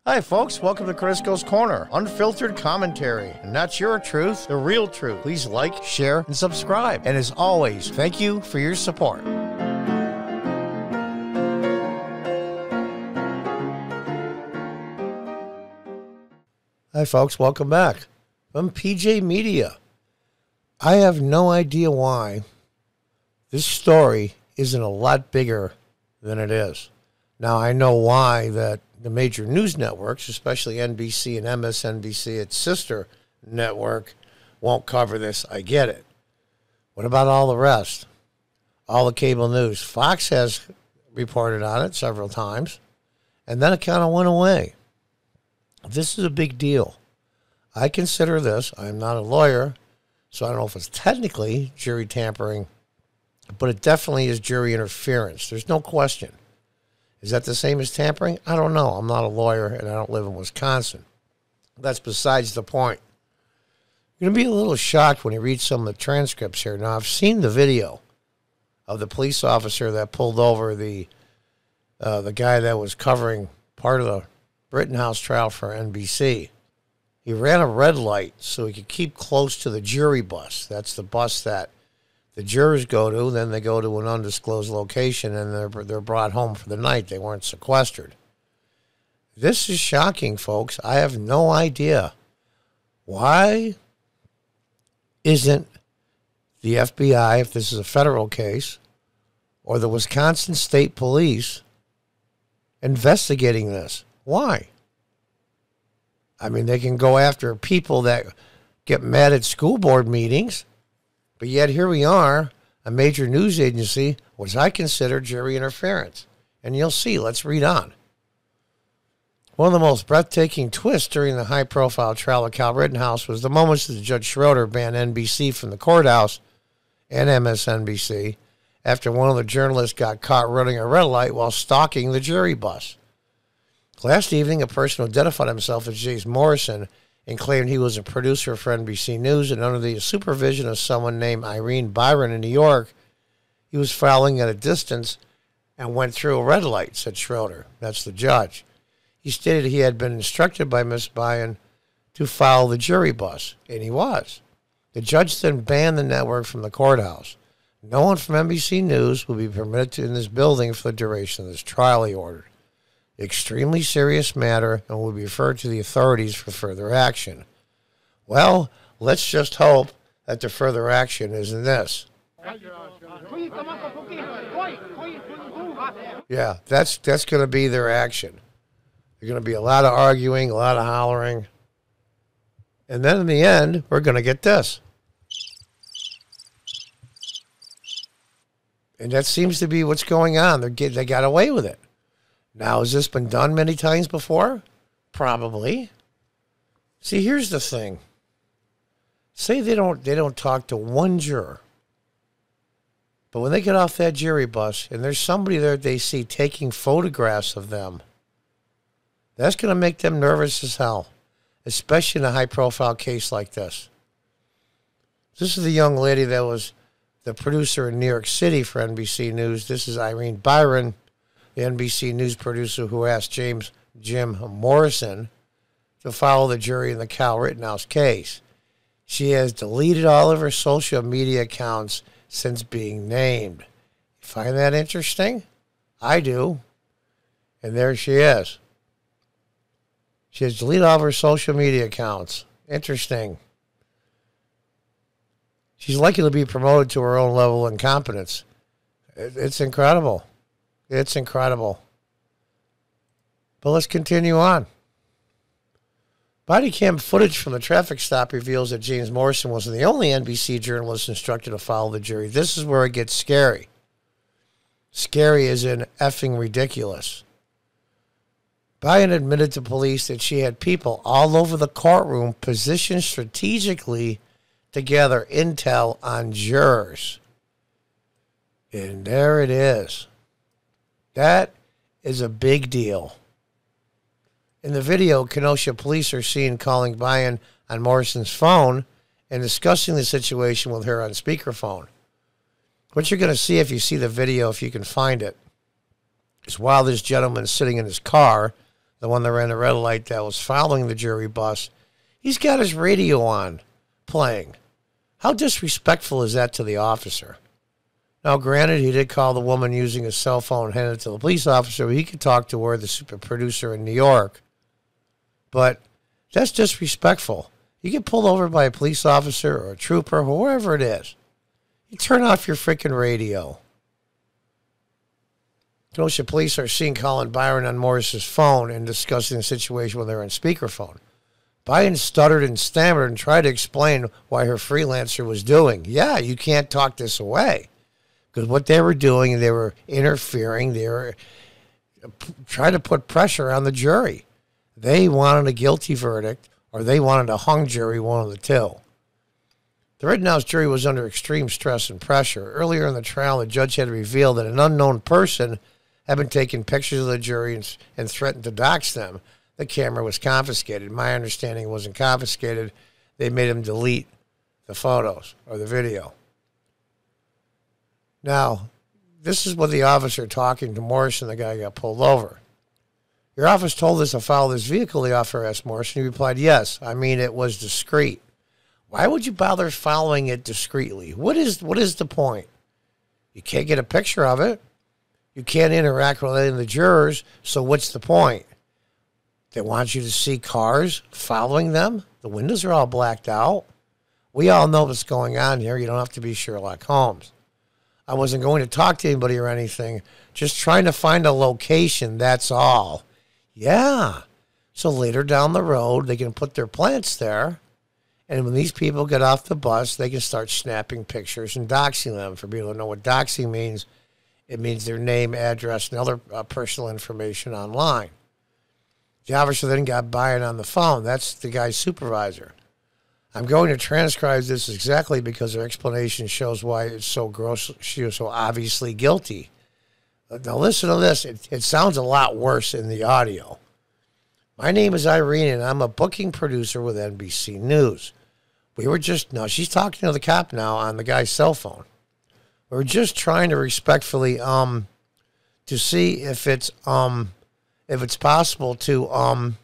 Hi folks, welcome to Crisco's Corner. Unfiltered commentary. Not your truth, the real truth. Please like, share, and subscribe. And as always, thank you for your support. Hi folks, welcome back. I'm PJ Media. I have no idea why this story isn't a lot bigger than it is. Now, I know why that the major news networks, especially NBC and MSNBC, its sister network, won't cover this. I get it. What about all the rest? All the cable news. Fox has reported on it several times, and then it kind of went away. This is a big deal. I consider this, I'm not a lawyer, so I don't know if it's technically jury tampering, but it definitely is jury interference. There's no question. Is that the same as tampering? I don't know. I'm not a lawyer, and I don't live in Wisconsin. That's besides the point. You're going to be a little shocked when you read some of the transcripts here. Now, I've seen the video of the police officer that pulled over the guy that was covering part of the Rittenhouse trial for NBC. He ran a red light so he could keep close to the jury bus. That's the bus that the jurors go to, then they go to an undisclosed location, and they're brought home for the night. They weren't sequestered. This is shocking, folks. I have no idea. Why isn't the FBI, if this is a federal case, or the Wisconsin State Police investigating this? Why? I mean, they can go after people that get mad at school board meetings, but yet here we are, a major news agency, which I consider jury interference. And you'll see. Let's read on. One of the most breathtaking twists during the high-profile trial of Kyle Rittenhouse was the moments that Judge Schroeder banned NBC from the courthouse and MSNBC after one of the journalists got caught running a red light while stalking the jury bus. Last evening, a person who identified himself as James Morrison and claimed he was a producer for NBC News and under the supervision of someone named Irene Byron in New York, he was following at a distance and went through a red light, said Schroeder. That's the judge. He stated he had been instructed by Miss Byron to follow the jury bus, and he was. The judge then banned the network from the courthouse. No one from NBC News will be permitted to in this building for the duration of this trial, he ordered. Extremely serious matter and will be referred to the authorities for further action. Well, let's just hope that the further action isn't this. Yeah, that's going to be their action. There's going to be a lot of arguing, a lot of hollering. And then in the end, we're going to get this. And that seems to be what's going on. They got away with it. Now, has this been done many times before? Probably. See, here's the thing. Say they don't talk to one juror. But when they get off that jury bus and there's somebody there they see taking photographs of them, that's going to make them nervous as hell, especially in a high-profile case like this. This is the young lady that was the producer in New York City for NBC News. This is Irene Byron, the NBC News producer who asked Jim Morrison to follow the jury in the Kyle Rittenhouse case. She has deleted all of her social media accounts since being named. You find that interesting? I do. And there she is. She has deleted all of her social media accounts. Interesting. She's likely to be promoted to her own level of incompetence. It's incredible. It's incredible. But let's continue on. Body cam footage from the traffic stop reveals that James Morrison wasn't the only NBC journalist instructed to follow the jury. This is where it gets scary. Scary as in effing ridiculous. Byron admitted to police that she had people all over the courtroom positioned strategically to gather intel on jurors. And there it is. That is a big deal. In the video, Kenosha police are seen calling Byron on Morrison's phone and discussing the situation with her on speakerphone. What you're going to see if you see the video, if you can find it, is while this gentleman is sitting in his car, the one that ran the red light that was following the jury bus, he's got his radio on playing. How disrespectful is that to the officer? Now, granted, he did call the woman using his cell phone and hand it to the police officer. He could talk to her, the super producer in New York. But that's disrespectful. You get pulled over by a police officer or a trooper, or whoever it is. You turn off your freaking radio. Kenosha police are seen calling Byron on Morris's phone and discussing the situation when they're on speakerphone. Byron stuttered and stammered and tried to explain why her freelancer was doing. Yeah, you can't talk this away. Because what they were doing, they were interfering. They were trying to put pressure on the jury. They wanted a guilty verdict, or they wanted a hung jury, one of the two. The Rittenhouse jury was under extreme stress and pressure. Earlier in the trial, the judge had revealed that an unknown person had been taking pictures of the jury and threatened to dox them. The camera was confiscated. My understanding, it wasn't confiscated. They made him delete the photos or the video. Now, this is what the officer talking to Morrison, the guy got pulled over. Your office told us to follow this vehicle, the officer asked Morrison. He replied, yes. I mean, it was discreet. Why would you bother following it discreetly? What is the point? You can't get a picture of it. You can't interact with any of the jurors, so what's the point? They want you to see cars following them? The windows are all blacked out. We all know what's going on here. You don't have to be Sherlock Holmes. I wasn't going to talk to anybody or anything. Just trying to find a location, that's all. Yeah. So later down the road, they can put their plants there. And when these people get off the bus, they can start snapping pictures and doxing them. For people to know what doxing means, it means their name, address, and other personal information online. The officer then got Byron on the phone. That's the guy's supervisor. I'm going to transcribe this exactly because her explanation shows why it's so gross. She was so obviously guilty. Now listen to this. It sounds a lot worse in the audio. My name is Irene, and I'm a booking producer with NBC News. We were just, now she's talking to the cop now on the guy's cell phone. We were just trying to respectfully to see if it's possible to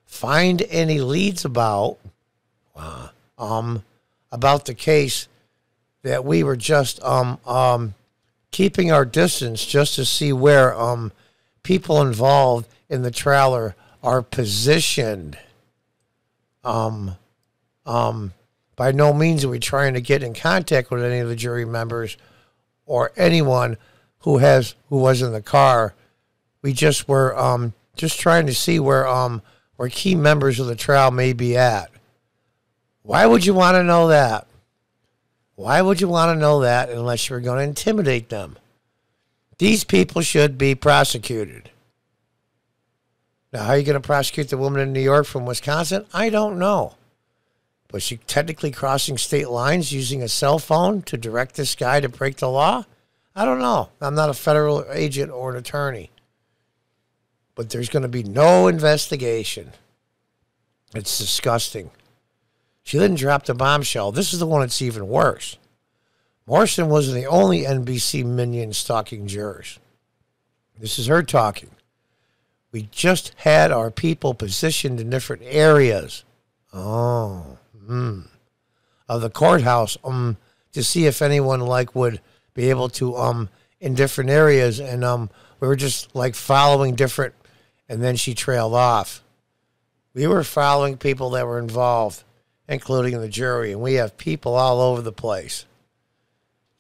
find any leads about the case that we were just keeping our distance just to see where people involved in the trial are positioned. By no means are we trying to get in contact with any of the jury members or anyone who was in the car. We just were just trying to see where key members of the trial may be at. Why would you want to know that? Why would you want to know that unless you were going to intimidate them? These people should be prosecuted. Now, how are you going to prosecute the woman in New York from Wisconsin? I don't know. Was she technically crossing state lines using a cell phone to direct this guy to break the law? I don't know. I'm not a federal agent or an attorney. But there's going to be no investigation. It's disgusting. She didn't drop the bombshell. This is the one that's even worse. Morrison wasn't the only NBC minion stalking jurors. This is her talking. We just had our people positioned in different areas. Of the courthouse to see if anyone would be able to in different areas, and we were just following different, and then she trailed off. We were following people that were involved, including the jury, and we have people all over the place.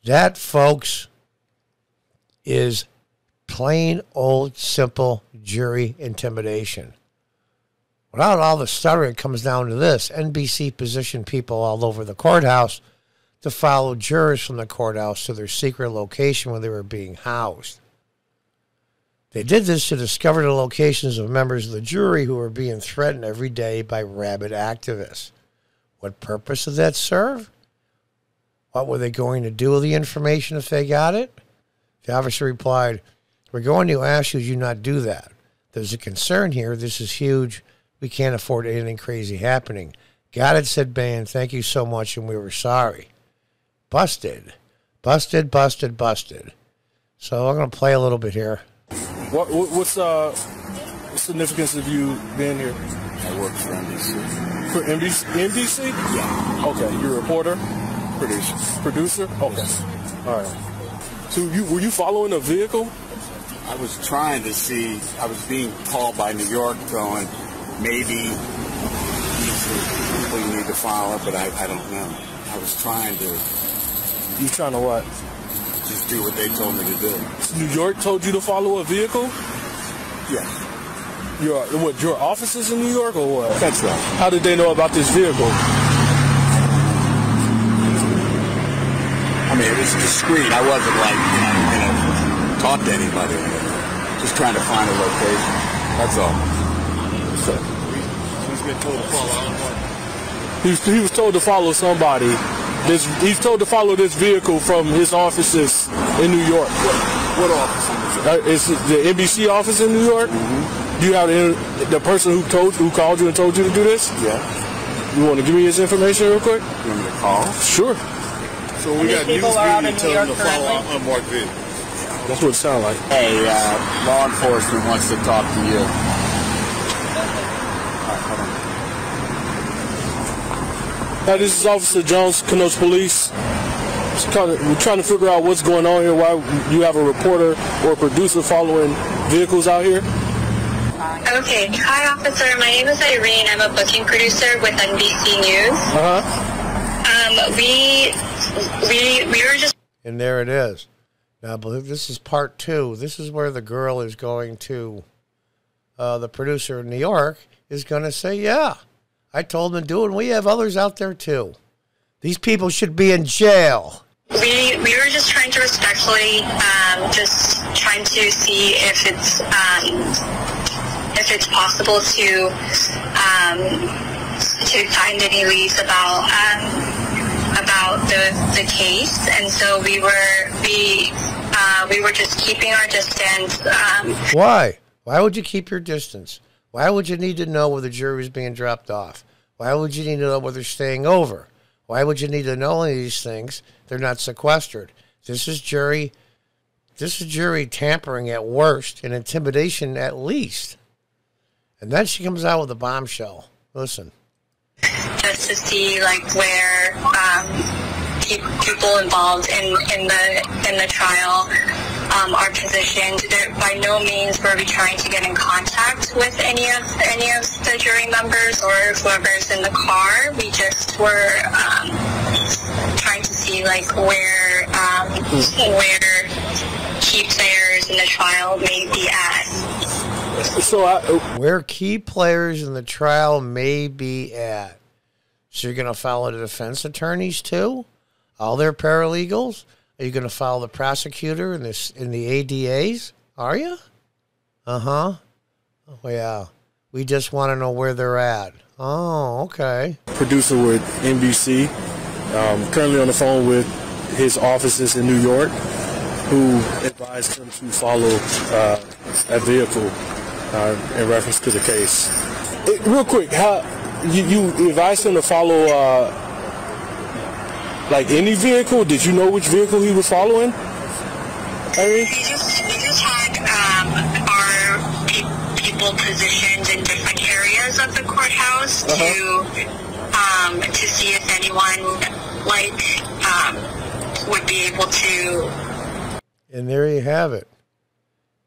That, folks, is plain old simple jury intimidation. Without all the stuttering, it comes down to this. NBC positioned people all over the courthouse to follow jurors from the courthouse to their secret location where they were being housed. They did this to discover the locations of members of the jury who were being threatened every day by rabid activists. What purpose did that serve? What were they going to do with the information if they got it? The officer replied, "We're going to ask you not do that. There's a concern here. This is huge. We can't afford anything crazy happening." "Got it," said Bain. "Thank you so much, and we were sorry." Busted. Busted, busted, busted. So I'm going to play a little bit here. What's significance of you being here? I work for NBC. For NBC? Yeah. Okay, you're a reporter? Producer. Producer? Okay. Yes. All right. So were you following a vehicle? I was trying to see, I was being called by New York going, maybe these are people you need to follow, but I don't know. I was trying to... You trying to what? Just do what they told me to do. New York told you to follow a vehicle? Yeah. Your offices in New York or what? That's right. How did they know about this vehicle? I mean, it was discreet. I wasn't like, talk to anybody. Just trying to find a location. That's all. So, he's been told to follow. He was told to follow somebody. He's told to follow this vehicle from his offices in New York. What office is it? It's the NBC office in New York. Mm-hmm. Do you have the person who called you and told you to do this? Yeah. You want to give me his information real quick? You want me to call? Sure. So we got news media telling them to follow an unmarked vehicle. That's what it sounds like. Hey, law enforcement wants to talk to you. Hi, this is Officer Jones, Kenosha Police. We're trying to figure out what's going on here, why you have a reporter or a producer following vehicles out here. Okay. Hi, officer. My name is Irene. I'm a booking producer with NBC News. We were just... And there it is. Now, I believe this is part 2. This is where the girl is going to, the producer in New York is going to say, yeah, I told them to do it, and we have others out there too. These people should be in jail. We were just trying to respectfully, just trying to see if it's possible to find any leads about the case, and so we were just keeping our distance. Why? Why would you keep your distance? Why would you need to know where the jury is being dropped off? Why would you need to know where they're staying over? Why would you need to know any of these things? They're not sequestered. This is jury tampering at worst and intimidation at least. And then she comes out with a bombshell. Listen. Just to see where people involved in the trial are positioned. By no means were we trying to get in contact with any of the jury members or whoever's in the car. We just were trying to see where key players in the trial may be at. Where key players in the trial may be at. So you're going to follow the defense attorneys too? All their paralegals? Are you going to follow the prosecutor in the ADAs? Are you? Uh-huh. Oh, yeah. We just want to know where they're at. Oh, okay. Producer with NBC, currently on the phone with his offices in New York, who advised him to follow a vehicle in reference to the case. Real quick, how you advised him to follow any vehicle? Did you know which vehicle he was following? We just had our people positioned in different areas of the courthouse to see if anyone would be able to. And there you have it.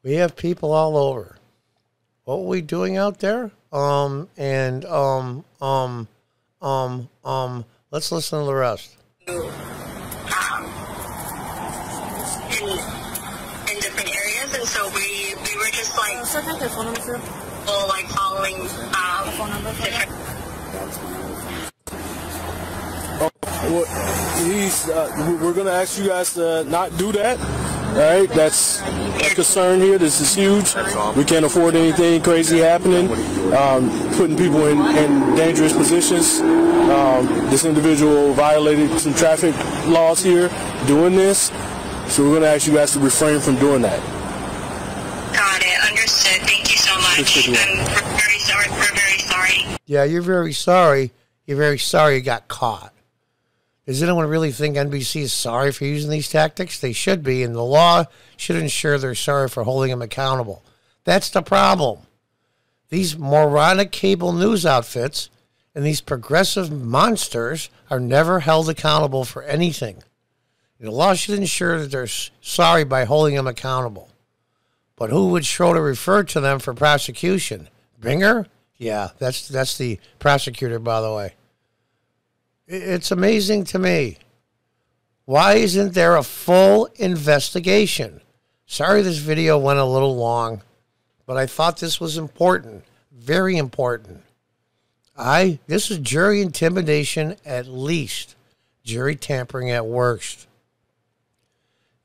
We have people all over. What were we doing out there? Let's listen to the rest. In different areas, and so we were just following different. We're going to ask you guys to not do that. All right, that's a concern here. This is huge. We can't afford anything crazy happening, putting people in dangerous positions. This individual violated some traffic laws here doing this, so we're going to ask you guys to refrain from doing that. Got it. Understood. Thank you so much. We're very sorry. We're very sorry. Yeah, you're very sorry. You're very sorry you got caught. Does anyone really think NBC is sorry for using these tactics? They should be, and the law should ensure they're sorry for holding them accountable. That's the problem. These moronic cable news outfits and these progressive monsters are never held accountable for anything. The law should ensure that they're sorry by holding them accountable. But who would Schroeder refer to them for prosecution? Binger? Yeah, that's the prosecutor, by the way. It's amazing to me. Why isn't there a full investigation? Sorry this video went a little long, but I thought this was important, very important. This is jury intimidation at least, jury tampering at worst.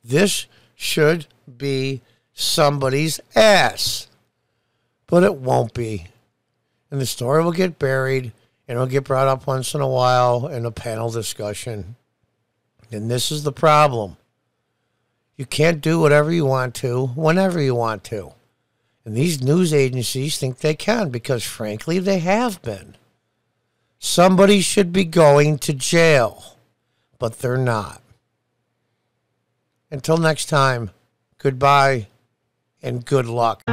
This should be somebody's ass, but it won't be. And the story will get buried, and it'll get brought up once in a while in a panel discussion. And this is the problem. You can't do whatever you want to, whenever you want to. And these news agencies think they can because, frankly, they have been. Somebody should be going to jail, but they're not. Until next time, goodbye and good luck.